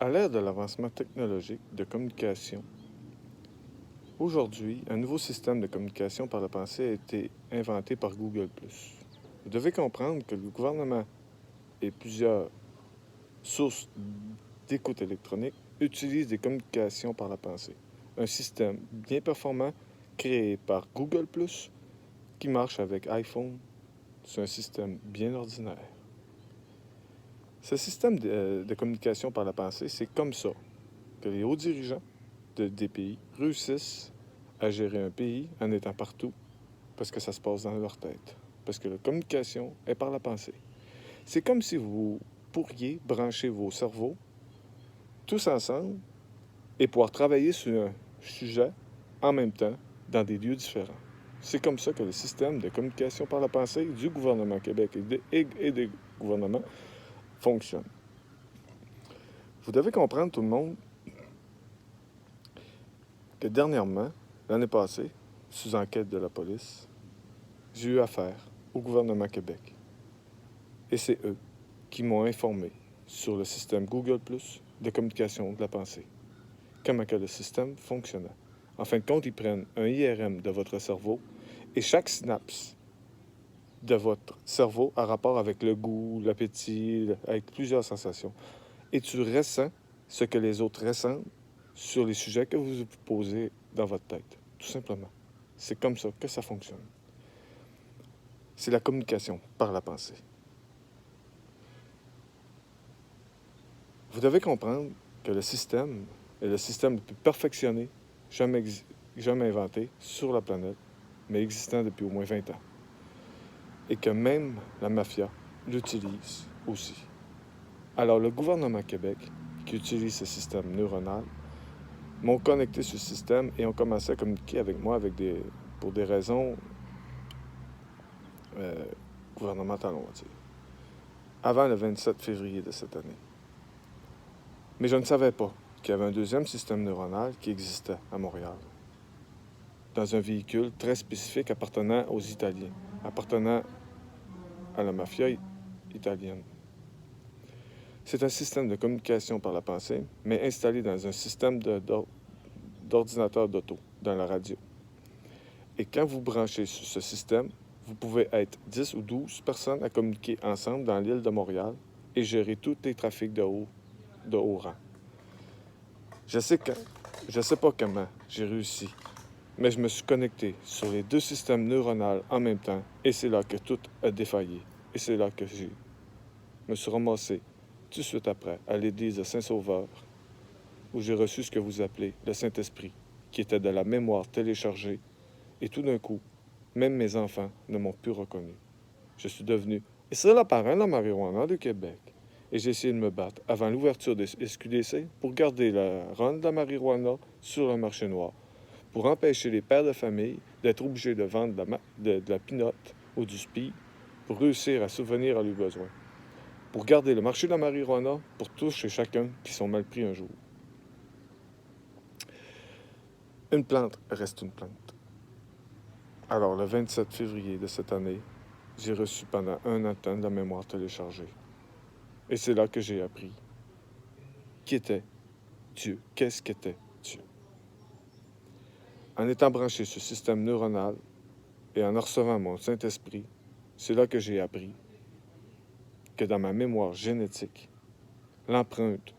À l'ère de l'avancement technologique de communication, aujourd'hui, un nouveau système de communication par la pensée a été inventé par Google+. Vous devez comprendre que le gouvernement et plusieurs sources d'écoute électronique utilisent des communications par la pensée. Un système bien performant créé par Google+, qui marche avec iPhone, c'est un système bien ordinaire. Ce système de communication par la pensée, c'est comme ça que les hauts dirigeants des pays réussissent à gérer un pays en étant partout parce que ça se passe dans leur tête. Parce que la communication est par la pensée. C'est comme si vous pourriez brancher vos cerveaux tous ensemble et pouvoir travailler sur un sujet en même temps dans des lieux différents. C'est comme ça que le système de communication par la pensée du gouvernement Québec et des gouvernements fonctionne. Vous devez comprendre, tout le monde, que dernièrement, l'année passée, sous enquête de la police, j'ai eu affaire au gouvernement Québec. Et c'est eux qui m'ont informé sur le système Google+, de communication de la pensée. Comment que le système fonctionnait. En fin de compte, ils prennent un IRM de votre cerveau et chaque synapse de votre cerveau a rapport avec le goût, l'appétit, avec plusieurs sensations. Et tu ressens ce que les autres ressentent sur les sujets que vous posez dans votre tête, tout simplement. C'est comme ça que ça fonctionne. C'est la communication par la pensée. Vous devez comprendre que le système est le système le plus perfectionné jamais inventé sur la planète, mais existant depuis au moins 20 ans. Et que même la mafia l'utilise aussi. Alors, le gouvernement Québec, qui utilise ce système neuronal, m'ont connecté sur ce système et ont commencé à communiquer avec moi pour des raisons gouvernementales, on va dire, avant le 27 février de cette année. Mais je ne savais pas qu'il y avait un deuxième système neuronal qui existait à Montréal, dans un véhicule très spécifique appartenant aux Italiens, appartenant à la mafia italienne. C'est un système de communication par la pensée, mais installé dans un système d'ordinateur d'auto, dans la radio. Et quand vous branchez sur ce système, vous pouvez être 10 ou 12 personnes à communiquer ensemble dans l'île de Montréal et gérer tous les trafics de haut rang. Je sais pas comment j'ai réussi, mais je me suis connecté sur les deux systèmes neuronaux en même temps et c'est là que tout a défaillé. Et c'est là que je me suis ramassé tout de suite après à l'église de Saint-Sauveur où j'ai reçu ce que vous appelez le Saint-Esprit, qui était de la mémoire téléchargée. Et tout d'un coup, même mes enfants ne m'ont plus reconnu. Je suis devenu Israël Apparent de la marijuana du Québec. Et j'ai essayé de me battre avant l'ouverture des SQDC pour garder la ronde de la marijuana sur le marché noir, pour empêcher les pères de famille d'être obligés de vendre de la pinotte ou du speed pour réussir à subvenir à leurs besoins, pour garder le marché de la marijuana pour tous et chacun qui sont mal pris un jour. Une plante reste une plante. Alors, le 27 février de cette année, j'ai reçu pendant un an de temps de la mémoire téléchargée. Et c'est là que j'ai appris qui était Dieu. Qu'est-ce qu'était Dieu? En étant branché sur ce système neuronal et en recevant mon Saint-Esprit, c'est là que j'ai appris que dans ma mémoire génétique, l'empreinte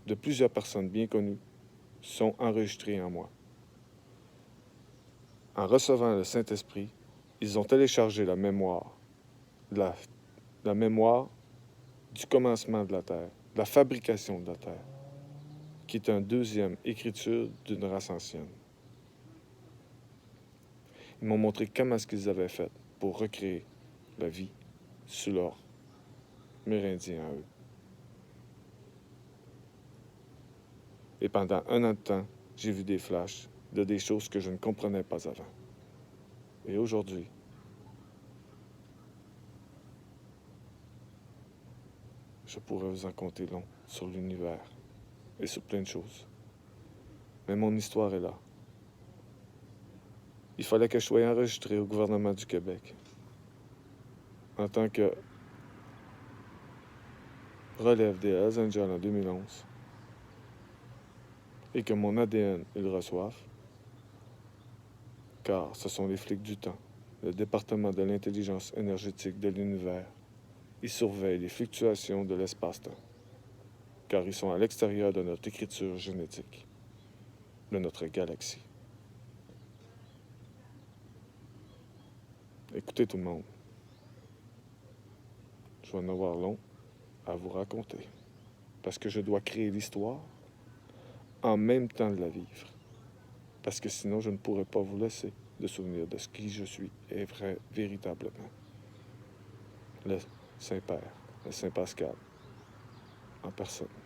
de plusieurs personnes bien connues sont enregistrées en moi. En recevant le Saint-Esprit, ils ont téléchargé la mémoire, la mémoire du commencement de la Terre, de la fabrication de la Terre, qui est une deuxième écriture d'une race ancienne. Ils m'ont montré comment est-ce qu'ils avaient fait pour recréer la vie sur leur mérindien à eux. Et pendant un an de temps, j'ai vu des flashs de des choses que je ne comprenais pas avant. Et aujourd'hui, je pourrais vous en conter long sur l'univers et sur plein de choses. Mais mon histoire est là. Il fallait que je sois enregistré au gouvernement du Québec en tant que relève des Hells Angels en 2011 et que mon ADN, ils le reçoivent, car ce sont les flics du temps, le département de l'intelligence énergétique de l'univers. Ils surveillent les fluctuations de l'espace-temps, car ils sont à l'extérieur de notre écriture génétique, de notre galaxie. Écoutez tout le monde, je vais en avoir long à vous raconter, parce que je dois créer l'histoire en même temps de la vivre, parce que sinon je ne pourrais pas vous laisser de souvenir de ce qui je suis et vrai, véritablement. Le Saint-Père, le Saint Pascal, en personne.